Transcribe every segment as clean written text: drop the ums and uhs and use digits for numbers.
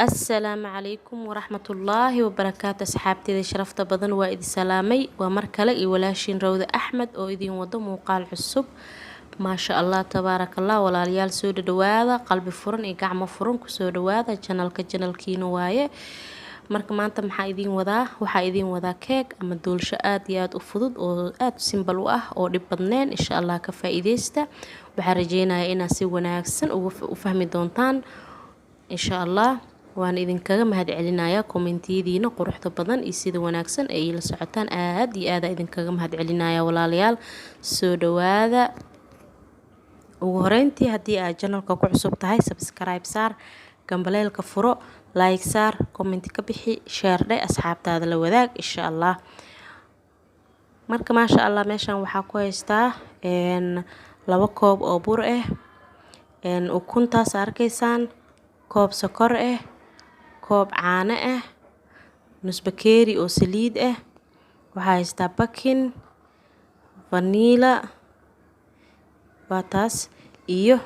السلام عليكم ورحمة الله وبركاته. أصحابتي ذي شرفت بدن وإذ سلامي ومركلة ولاشين روضة أحمد أو إذين وضم وقال عصب ما شاء الله تبارك الله ولا ليال سود دواذا قلب فرن إيقاع مفرن كسود دواذا جنال كينو وايه marka maanta maxaa idin wadaa keeg ama doolsho aad iyo aad u fudud oo aad simple u ah oo dhib badneen insha Allah ka faa'iideysta waxaan rajeynayaa inaad si wanaagsan u fahmi doontaan insha Allah waan idinkaga mahadcelinayaa comment-yadiina quruxda badan iyo sida wanaagsan ay la socotaan aad iyo aad idinkaga mahadcelinayaa walaalayaal soo dhawaada ugu horeyntii haddii aad channelka ku cusub tahay subscribe saar gambaleelka furo like saar comment ka bixi share dhe asxaabtaada la wadaag insha Allah marka ma sha Allah meeshan waxa ku haystaa laba koob oo bur ah ukuntaas arkaysaan koob sokor ah koob caano ah nus bakeeri oo saliid ah waxa haystaa bakin vanilla bataas iyo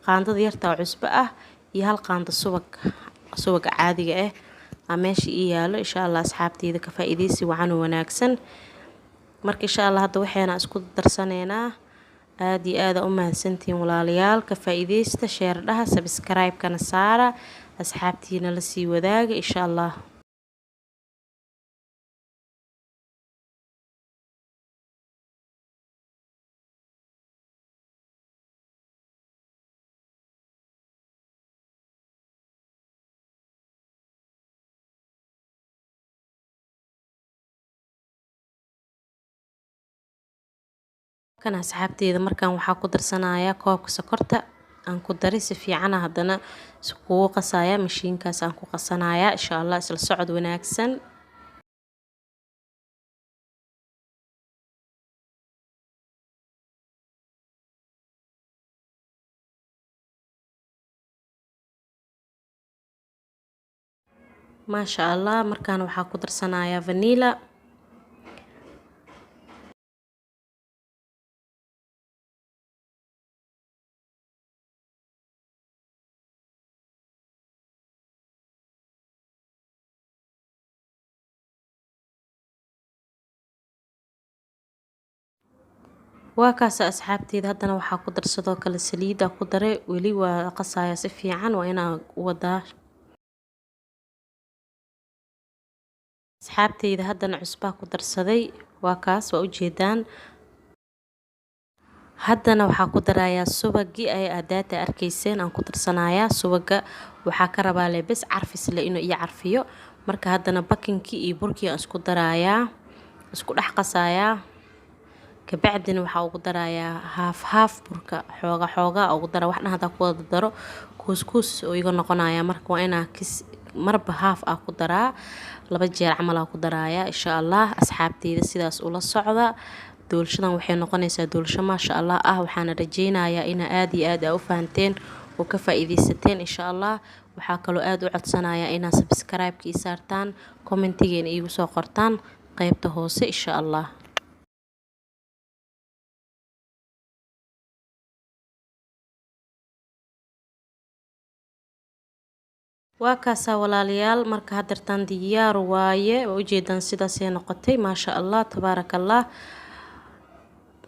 qaandada yarta oo cusbo ah iyo hal qaando subag caadiga ah meesha yaalo insha Allah asxaabteeda ka faa'iideysi wacan wanaagsan marka insha Allah hadda waxayna isku darsaneynaa aad iyo aad u mahadsantiin walaalayaal ka faa'iideysta share dhaha subscribe kana saara asxaabtiina la sii wadaaga insha Allah kan asxaabteeda markaan waxa ku darsanayaa koobka sokorta aan ku daray si fiican hadana isku qasaya mashiinkaas aan ku qasanayaa insha Allah isla socod wanaagsan ma sha Allah markaan waxa ku darsanayaa vanilla waa kaas asxaabteeda hadana waxa ku darsadoo kala saliida ku daray wali waa qasaya si fiican waa inaan wadaa asxaabteeda hadana cusba ku darsaday waa kaas waa u jeedaan hadana waxa ku darayaa subagii ay aadaata arkayseen aan ku darsanayaa subaga waxa ka rabaa bas carfis la inuu iyo carfiyo marka hadana bakinkii iyo burkii aan isku darayaa isku dhax qasayaa kabacdina waxa ugu darayaa haaf burka xooga ugu dara waxna hada ku wada daro couscous oo iga noqonaya marka waa inaa marba haaf ku daraa laba jeer camal ku darayaa insha Allah asxaabteeda sidaas ula socda doolshadan waxay noqonaysaa doolsho ma sha Allah waxaan rajeynayaa in aad iyo aad u fahanteen oo ka faa'iideysateen insha Allah waxa kale aad u codsanayaa inaad subscribe-ka ii saartaan comment-igeena iigu soo qortaan qaybta hoose insha Allah waa kaasa walaalayaal marka hadartan diyaar waaye oo u jeedaan sidaas ay noqotay ma sha Allah tabarakallah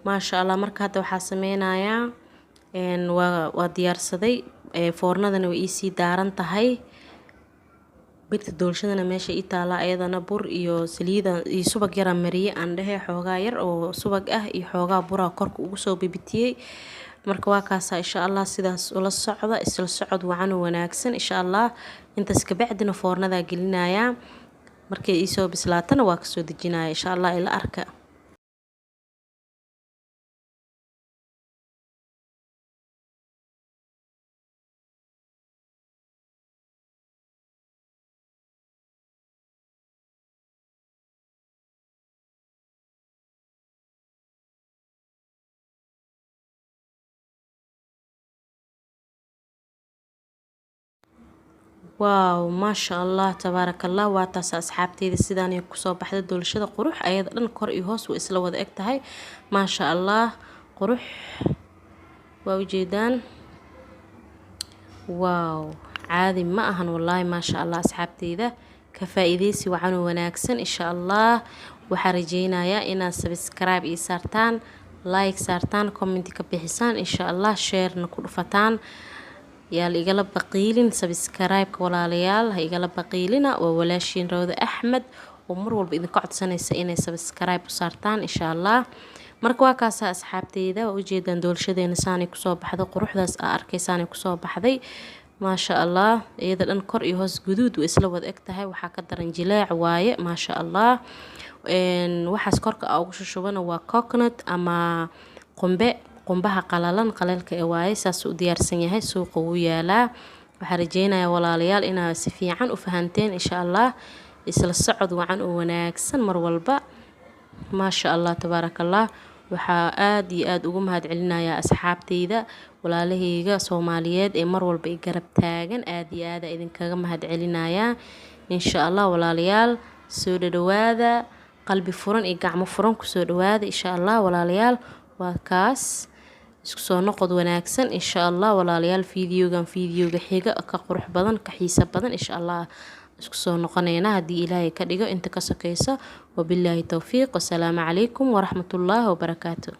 ma sha Allah marka hadda waxa sameynayaa waa diyaarsaday foornadana way ii daaran tahay birta doolshadana meesha ii taala ayadana bur iyo saliid iyo subag yar mariye aan dhahay xoogaa yar oo subag ah iyo xoogaa bura korka ugu soo bibitiyay marka waa kaasa insha Allah sidaas ula socda isla socod wacan wanaagsan insha Allah intaas ka bacdina foornada gelinayaa markay ii soo bislaatana waa ka soo dejinayaa insha Allah ila arka واو ما شاء الله تبارك الله واتاس أصحابتي sidaan ay ku soo baxday doolshada qurux ayada dhan kor iyo hoos way isla wada eg tahay ma sha Allah qurux waa u jeedaan واو caadi ma ahan wallaahi maasha allah asxaabteyda. Ka faa'iideysi wacan oo wanaagsan insha allah. Waxaan rajeynayaa inaad subscribe ii saartaan, like saartaan, comment ka bixisaan insha allah, share-na ku dhufataan. yaa la igala baqiilin subscribe-ka walaalayaal, ha igala baqiilina. waa walaashiin Rawda Axmed oo mar walba idinka codsanaysa inay subscribe u saartaan insha allah. marka waa kaasa asxaabteyda, waa ujeedaan doolshadeena saanay kusoo baxday, quruxdaas aa arkaysaanay kusoo baxday maasha allah. iyada dhan kor iyo hoos guduud way isla wada eg tahay, waxaa ka daran jileec waaye maasha allah. waxaas korka ugu shushubana waa coconut ama qumbaha qalalan qaleelka ee waaye, saas u diyaarsan yahay, suuqa wuu yaalaa. waxaan rajeynayaa walaalayaal inaad si fiican u fahanteen insha allah. isla socod wacan oo wanaagsan mar walba maasha allah tabaarakallah. waxaa aad iyo aad ugu mahadcelinayaa asxaabteyda walaalahayga Soomaaliyeed ee mar walba i garab taagan, aad iyo aad idinkaga mahadcelinayaa insha allah. walaalayaal soo dhawaada, qalbi furan iyo gacmo furan ku soo dhawaada insha allah walaalayaal. waa kaas isku soo noqod wanaagsan insha allah walaalayaal. fiidiyowga xiga ka qurux badan, ka xiisa badan insha allah isku soo noqonayna haddii ilaahay ka dhigo inta ka sokayso. wabilaahi tawfiiq, wasalaamu calaykum waraxmatullaahi wabarakaatu.